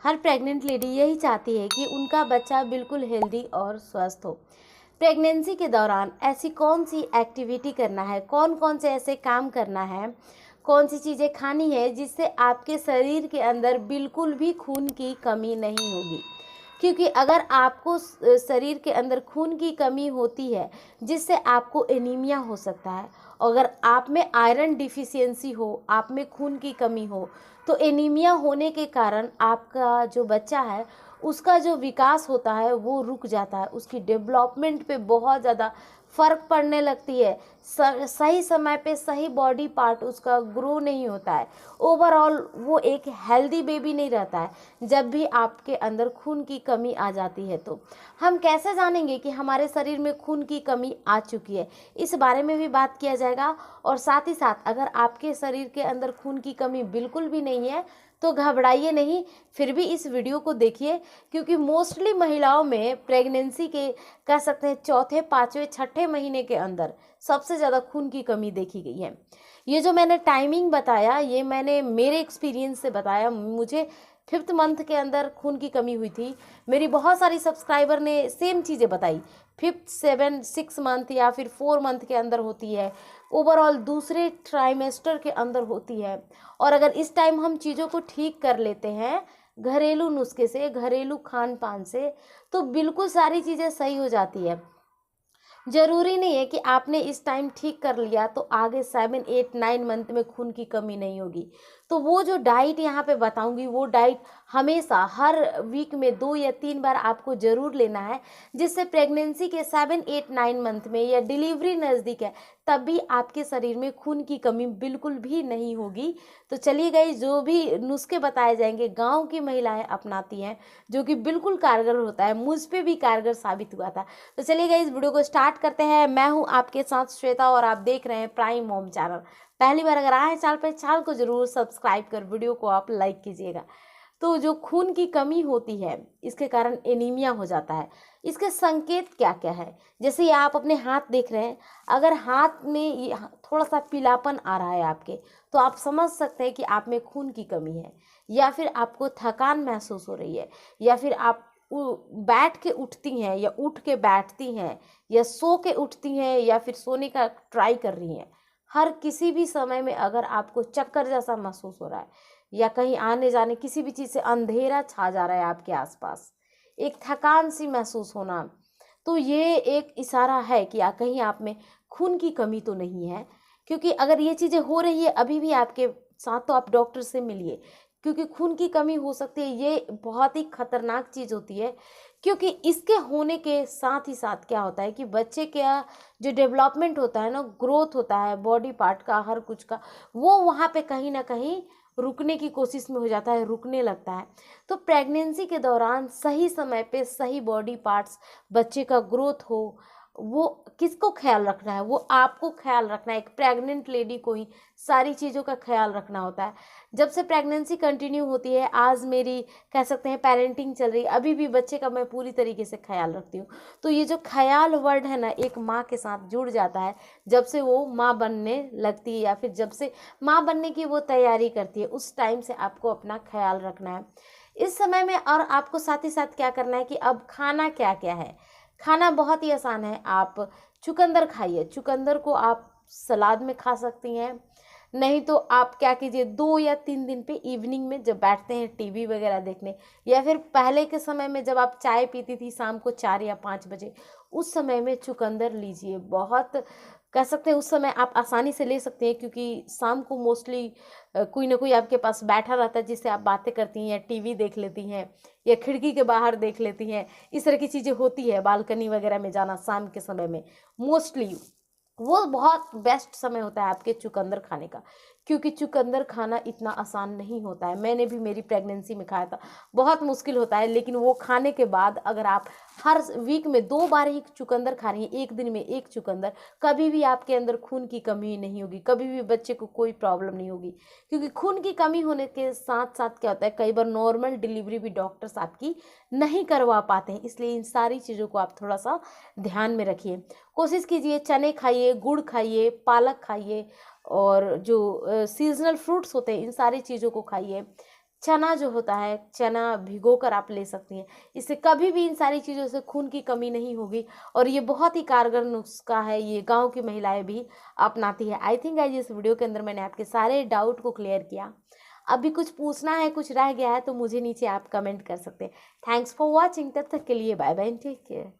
हर pregnant lady यही चाहती है कि उनका बच्चा बिल्कुल हेल्दी और स्वस्थ हो। प्रेगनेंसी के दौरान ऐसी कौन सी एक्टिविटी करना है, कौन कौन से ऐसे काम करना है, कौन सी चीज़ें खानी है जिससे आपके शरीर के अंदर बिल्कुल भी खून की कमी नहीं होगी। क्योंकि अगर आपको शरीर के अंदर खून की कमी होती है जिससे आपको एनीमिया हो सकता है। अगर आप में आयरन डिफिशियंसी हो, आप में खून की कमी हो, तो एनीमिया होने के कारण आपका जो बच्चा है उसका जो विकास होता है वो रुक जाता है, उसकी डेवलपमेंट पे बहुत ज़्यादा फ़र्क पड़ने लगती है। सही समय पे सही बॉडी पार्ट उसका ग्रो नहीं होता है। ओवरऑल वो एक हेल्दी बेबी नहीं रहता है जब भी आपके अंदर खून की कमी आ जाती है। तो हम कैसे जानेंगे कि हमारे शरीर में खून की कमी आ चुकी है, इस बारे में भी बात किया जाएगा। और साथ ही साथ अगर आपके शरीर के अंदर खून की कमी बिल्कुल भी नहीं है तो घबराइए नहीं, फिर भी इस वीडियो को देखिए। क्योंकि मोस्टली महिलाओं में प्रेगनेंसी के कह सकते हैं चौथे, पाँचवें, छठे महीने के अंदर सबसे ज़्यादा खून की कमी देखी गई है। ये जो मैंने टाइमिंग बताया ये मैंने मेरे एक्सपीरियंस से बताया। मुझे 5th मंथ के अंदर खून की कमी हुई थी। मेरी बहुत सारी सब्सक्राइबर ने सेम चीज़ें बताई। 5th, 7, 6 मंथ या फिर 4 मंथ के अंदर होती है, ओवरऑल दूसरे ट्राइमेस्टर के अंदर होती है। और अगर इस टाइम हम चीज़ों को ठीक कर लेते हैं घरेलू नुस्खे से, घरेलू खान पान से, तो बिल्कुल सारी चीज़ें सही हो जाती है। ज़रूरी नहीं है कि आपने इस टाइम ठीक कर लिया तो आगे 7, 8, 9 मंथ में खून की कमी नहीं होगी। तो वो जो डाइट यहाँ पे बताऊंगी वो डाइट हमेशा हर वीक में 2 या 3 बार आपको ज़रूर लेना है, जिससे प्रेगनेंसी के 7, 8, 9 मंथ में या डिलीवरी नज़दीक है तब भी आपके शरीर में खून की कमी बिल्कुल भी नहीं होगी। तो चलिए गाइस, जो भी नुस्खे बताए जाएंगे गाँव की महिलाएं अपनाती हैं, जो कि बिल्कुल कारगर होता है, मुझ पे भी कारगर साबित हुआ था। तो चलिए गाइस, वीडियो को स्टार्ट करते हैं। मैं हूं आपके साथ श्वेता और आप देख रहे हैं प्राइम मॉम चैनल। पहली बार अगर आए चैनल पर, चैनल को जरूर सब्सक्राइब कर वीडियो को आप लाइक कीजिएगा। तो जो खून की कमी होती है इसके कारण एनीमिया हो जाता है। इसके संकेत क्या क्या है, जैसे ये आप अपने हाथ देख रहे हैं, अगर हाथ में ये थोड़ा सा पीलापन आ रहा है आपके, तो आप समझ सकते हैं कि आप में खून की कमी है। या फिर आपको थकान महसूस हो रही है, या फिर आप बैठ के उठती हैं या उठ के बैठती हैं, या सो के उठती हैं या फिर सोने का ट्राई कर रही हैं, हर किसी भी समय में अगर आपको चक्कर जैसा महसूस हो रहा है या कहीं आने जाने किसी भी चीज़ से अंधेरा छा जा रहा है आपके आसपास, एक थकान सी महसूस होना, तो ये एक इशारा है कि कहीं आप में खून की कमी तो नहीं है। क्योंकि अगर ये चीज़ें हो रही है अभी भी आपके साथ, तो आप डॉक्टर से मिलिए। क्योंकि खून की कमी हो सकती है, ये बहुत ही खतरनाक चीज़ होती है। क्योंकि इसके होने के साथ ही साथ क्या होता है कि बच्चे का जो डेवलपमेंट होता है ना, ग्रोथ होता है बॉडी पार्ट का, हर कुछ का, वो वहाँ पे कहीं ना कहीं रुकने की कोशिश में हो जाता है, रुकने लगता है। तो प्रेगनेंसी के दौरान सही समय पे सही बॉडी पार्ट्स, बच्चे का ग्रोथ हो, वो किसको ख्याल रखना है, वो आपको ख्याल रखना है। एक प्रेग्नेंट लेडी को ही सारी चीज़ों का ख्याल रखना होता है। जब से प्रेगनेंसी कंटिन्यू होती है, आज मेरी कह सकते हैं पेरेंटिंग चल रही है, अभी भी बच्चे का मैं पूरी तरीके से ख्याल रखती हूँ। तो ये जो ख्याल वर्ड है ना, एक माँ के साथ जुड़ जाता है जब से वो माँ बनने लगती है, या फिर जब से माँ बनने की वो तैयारी करती है, उस टाइम से आपको अपना ख्याल रखना है इस समय में। और आपको साथ ही साथ क्या करना है कि अब खाना क्या क्या है। खाना बहुत ही आसान है, आप चुकंदर खाइए। चुकंदर को आप सलाद में खा सकती हैं, नहीं तो आप क्या कीजिए, 2 या 3 दिन पे इवनिंग में जब बैठते हैं टीवी वगैरह देखने, या फिर पहले के समय में जब आप चाय पीती थी शाम को 4 या 5 बजे, उस समय में चुकंदर लीजिए। बहुत कह सकते हैं उस समय आप आसानी से ले सकते हैं, क्योंकि शाम को मोस्टली कोई ना कोई आपके पास बैठा रहता है जिससे आप बातें करती हैं, या टीवी देख लेती हैं, या खिड़की के बाहर देख लेती हैं। इस तरह की चीज़ें होती है, बालकनी वगैरह में जाना शाम के समय में मोस्टली, वो बहुत बेस्ट समय होता है आपके चुकंदर खाने का। क्योंकि चुकंदर खाना इतना आसान नहीं होता है, मैंने भी मेरी प्रेगनेंसी में खाया था, बहुत मुश्किल होता है। लेकिन वो खाने के बाद अगर आप हर वीक में 2 बार ही चुकंदर खा रही हैं, एक दिन में एक चुकंदर, कभी भी आपके अंदर खून की कमी नहीं होगी, कभी भी बच्चे को कोई प्रॉब्लम नहीं होगी। क्योंकि खून की कमी होने के साथ साथ क्या होता है, कई बार नॉर्मल डिलीवरी भी डॉक्टर्स आपकी नहीं करवा पाते हैं। इसलिए इन सारी चीज़ों को आप थोड़ा सा ध्यान में रखिए। कोशिश कीजिए चने खाइए, गुड़ खाइए, पालक खाइए, और जो सीजनल फ्रूट्स होते हैं इन सारी चीज़ों को खाइए। चना जो होता है, चना भिगोकर आप ले सकती हैं। इससे कभी भी इन सारी चीज़ों से खून की कमी नहीं होगी और ये बहुत ही कारगर नुस्खा है, ये गाँव की महिलाएँ भी अपनाती है। आई थिंक गाइस इस वीडियो के अंदर मैंने आपके सारे डाउट को क्लियर किया। अभी कुछ पूछना है, कुछ रह गया है तो मुझे नीचे आप कमेंट कर सकते हैं। थैंक्स फॉर वॉचिंग, तब तक के लिए bye bye and take care.